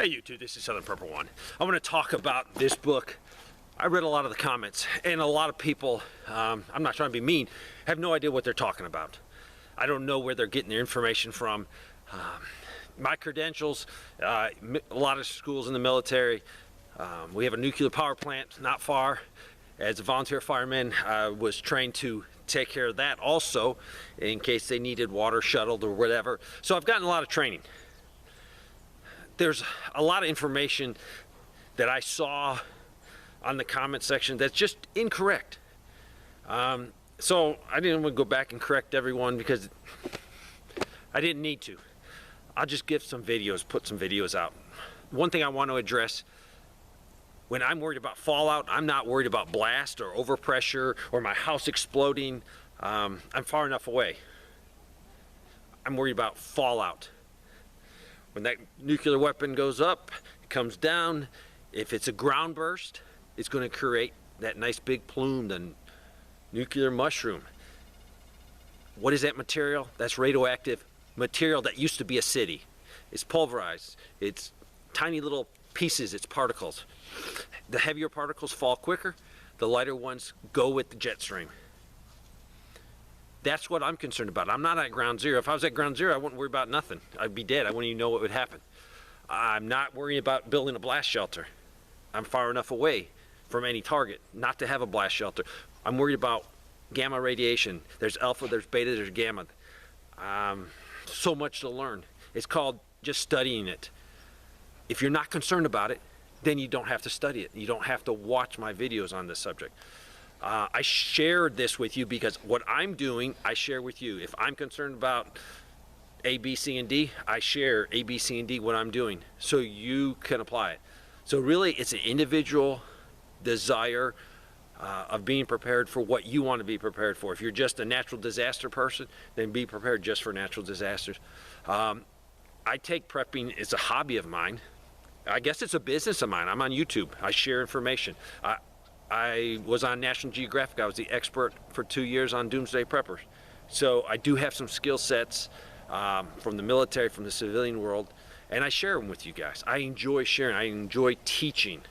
Hey YouTube, this is Southern Purple One. I want to talk about this book. I read a lot of the comments, and a lot of people, I'm not trying to be mean, have no idea what they're talking about. I don't know where they're getting their information from. My credentials, a lot of schools in the military. We have a nuclear power plant not far. As a volunteer fireman, I was trained to take care of that also in case they needed water shuttled or whatever. So I've gotten a lot of training. There's a lot of information that I saw on the comment section that's just incorrect. So I didn't want to go back and correct everyone because I didn't need to. I'll just give some videos, put some videos out. One thing I want to address, when I'm worried about fallout, I'm not worried about blast or overpressure or my house exploding. I'm far enough away. I'm worried about fallout. When that nuclear weapon goes up, it comes down. If it's a ground burst, it's going to create that nice big plume, the nuclear mushroom. What is that material? That's radioactive material that used to be a city. It's pulverized. It's tiny little pieces, it's particles. The heavier particles fall quicker. The lighter ones go with the jet stream. That's what I'm concerned about. I'm not at ground zero. If I was at ground zero, I wouldn't worry about nothing. I'd be dead. I wouldn't even know what would happen. I'm not worrying about building a blast shelter. I'm far enough away from any target not to have a blast shelter. I'm worried about gamma radiation. There's alpha, there's beta, there's gamma. So much to learn. It's called just studying it. If you're not concerned about it, then you don't have to study it. You don't have to watch my videos on this subject. I shared this with you because what I'm doing, I share with you. If I'm concerned about A, B, C, and D, I share A, B, C, and D, what I'm doing, so you can apply it. So really, it's an individual desire of being prepared for what you want to be prepared for. If you're just a natural disaster person, then be prepared just for natural disasters. I take prepping as a hobby of mine. I guess it's a business of mine. I'm on YouTube. I share information. I was on National Geographic. I was the expert for 2 years on doomsday preppers. So I do have some skill sets from the military, from the civilian world, and I share them with you guys. I enjoy sharing. I enjoy teaching.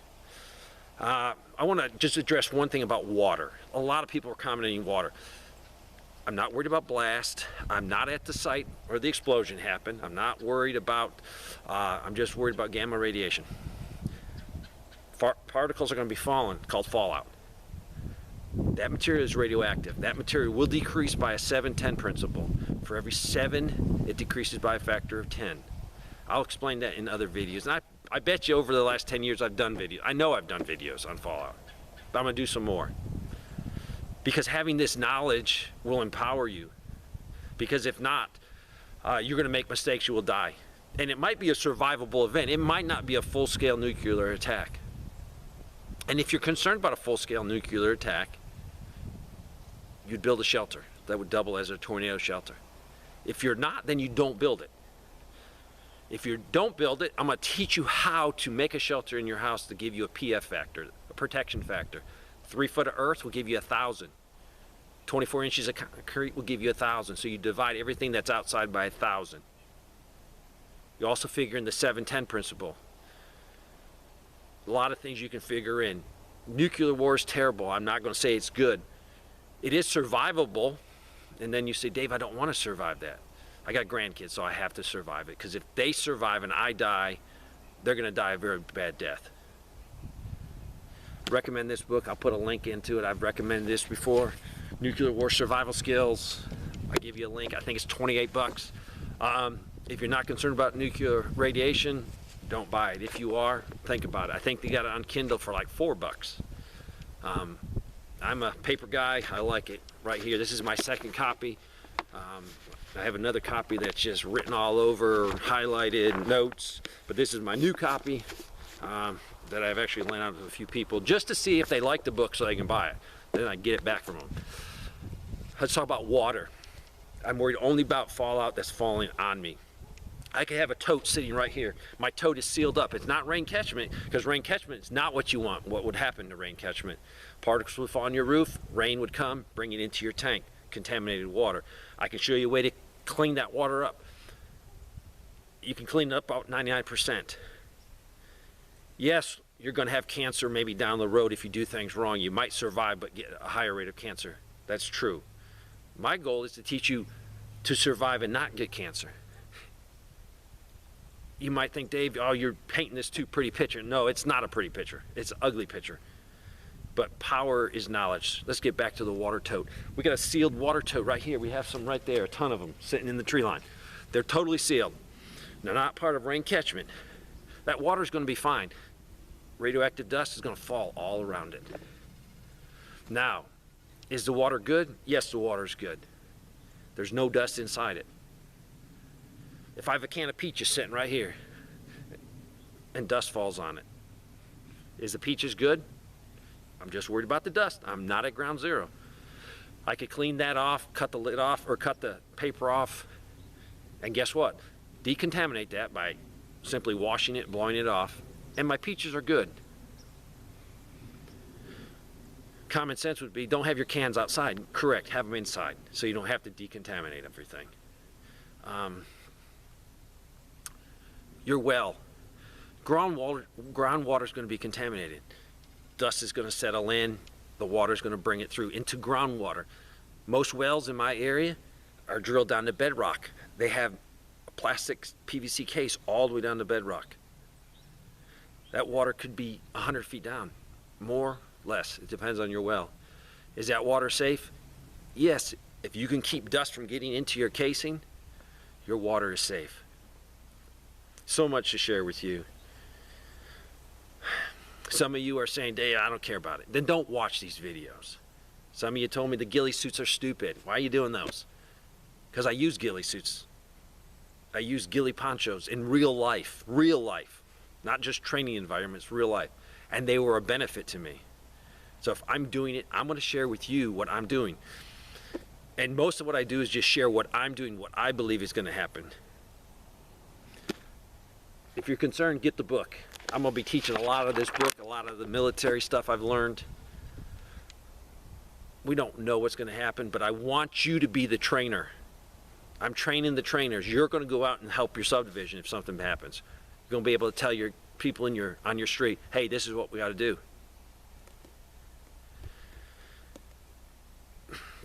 I want to just address one thing about water. A lot of people are commenting water. I'm not worried about blast. I'm not at the site where the explosion happened. I'm not worried about, I'm just worried about gamma radiation. Particles are going to be falling, called fallout. That material is radioactive. That material will decrease by a 7-10 principle. For every 7, it decreases by a factor of 10. I'll explain that in other videos. And I bet you over the last 10 years I've done videos. I know I've done videos on fallout, but I'm going to do some more. Because having this knowledge will empower you. Because if not, you're going to make mistakes, you will die. And it might be a survivable event. It might not be a full-scale nuclear attack. And if you're concerned about a full-scale nuclear attack, you'd build a shelter that would double as a tornado shelter. If you're not, then you don't build it. If you don't build it, I'm going to teach you how to make a shelter in your house to give you a PF factor, a protection factor. 3 foot of earth will give you 1,000. 24 inches of concrete will give you 1,000. So you divide everything that's outside by 1,000. You also figure in the 7-10 principle. A lot of things you can figure in. Nuclear war is terrible. I'm not going to say it's good. It is survivable. And then you say, Dave, I don't want to survive that. I got grandkids, so I have to survive it. Because if they survive and I die, they're going to die a very bad death. Recommend this book. I'll put a link into it. I've recommended this before. Nuclear War Survival Skills. I give you a link. I think it's 28 bucks. If you're not concerned about nuclear radiation, don't buy it. If you are, think about it. I think they got it on Kindle for like 4 bucks. I'm a paper guy. I like it. Right here, this is my second copy. I have another copy that's just written all over, highlighted, notes. But this is my new copy that I've actually lent out to a few people just to see if they like the book so they can buy it. Then I get it back from them. Let's talk about water. I'm worried only about fallout that's falling on me. I could have a tote sitting right here. My tote is sealed up. It's not rain catchment because rain catchment is not what you want. What would happen to rain catchment? Particles would fall on your roof, rain would come, bring it into your tank, contaminated water. I can show you a way to clean that water up. You can clean it up about 99%. Yes, you're going to have cancer maybe down the road if you do things wrong. You might survive but get a higher rate of cancer. That's true. My goal is to teach you to survive and not get cancer. You might think, Dave, oh, you're painting this too pretty picture. No, it's not a pretty picture. It's an ugly picture. But power is knowledge. Let's get back to the water tote. We got a sealed water tote right here. We have some right there, a ton of them sitting in the tree line. They're totally sealed. They're not part of rain catchment. That water's going to be fine. Radioactive dust is going to fall all around it. Now, is the water good? Yes, the water's good. There's no dust inside it. If I have a can of peaches sitting right here and dust falls on it, is the peaches good? I'm just worried about the dust. I'm not at ground zero. I could clean that off, cut the lid off, or cut the paper off, and guess what? Decontaminate that by simply washing it, blowing it off, and my peaches are good. Common sense would be don't have your cans outside. Correct, have them inside so you don't have to decontaminate everything. Your well, groundwater is going to be contaminated. Dust is going to settle in. The water is going to bring it through into groundwater. Most wells in my area are drilled down to bedrock. They have a plastic PVC case all the way down to bedrock. That water could be 100 feet down, more, less. It depends on your well. Is that water safe? Yes. If you can keep dust from getting into your casing, your water is safe. So much to share with you. Some of you are saying, Dave, I don't care about it. Then don't watch these videos. Some of you told me the ghillie suits are stupid. Why are you doing those? Because I use ghillie suits. I use ghillie ponchos in real life, not just training environments, real life. And they were a benefit to me. So if I'm doing it, I'm going to share with you what I'm doing. And most of what I do is just share what I'm doing, what I believe is going to happen. If you're concerned, get the book. I'm going to be teaching a lot of this book, a lot of the military stuff I've learned. We don't know what's going to happen, but I want you to be the trainer. I'm training the trainers. You're going to go out and help your subdivision if something happens. You're going to be able to tell your people on your street, hey, this is what we got to do.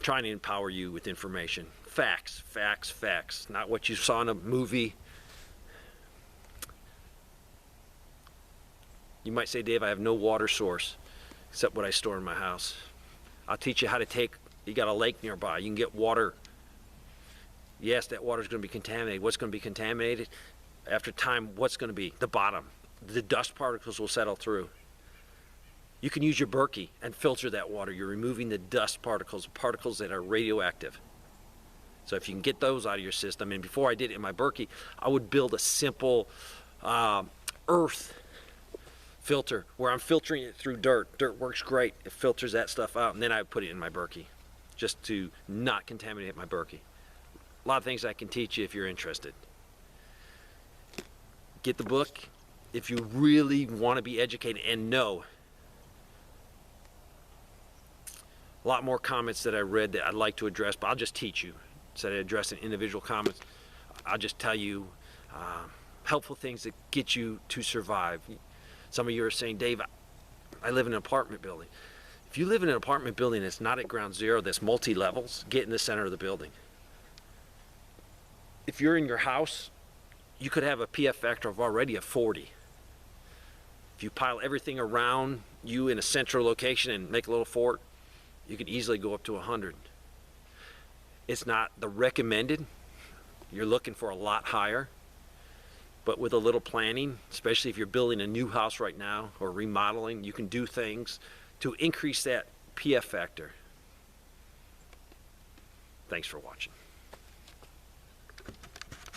Trying to empower you with information. Facts, facts, facts. Not what you saw in a movie. You might say, Dave, I have no water source except what I store in my house. I'll teach you how to you got a lake nearby, you can get water. Yes, that water is going to be contaminated. What's going to be contaminated? After time, what's going to be? The bottom. The dust particles will settle through. You can use your Berkey and filter that water. You're removing the dust particles that are radioactive. So if you can get those out of your system, and before I did it in my Berkey, I would build a simple earth filter where I'm filtering it through dirt. Dirt works great. It filters that stuff out, and then I would put it in my Berkey just to not contaminate my Berkey. A lot of things I can teach you if you're interested. Get the book if you really want to be educated and know. A lot more comments that I read that I'd like to address, but I'll just teach you. Instead of addressing individual comments, I'll just tell you helpful things that get you to survive. Some of you are saying, Dave, I live in an apartment building. If you live in an apartment building that's not at ground zero, that's multi-levels, get in the center of the building. If you're in your house, you could have a PF factor of already a 40. If you pile everything around you in a central location and make a little fort, you could easily go up to 100. It's not the recommended. You're looking for a lot higher. But with a little planning, especially if you're building a new house right now or remodeling, you can do things to increase that PF factor. Thanks for watching.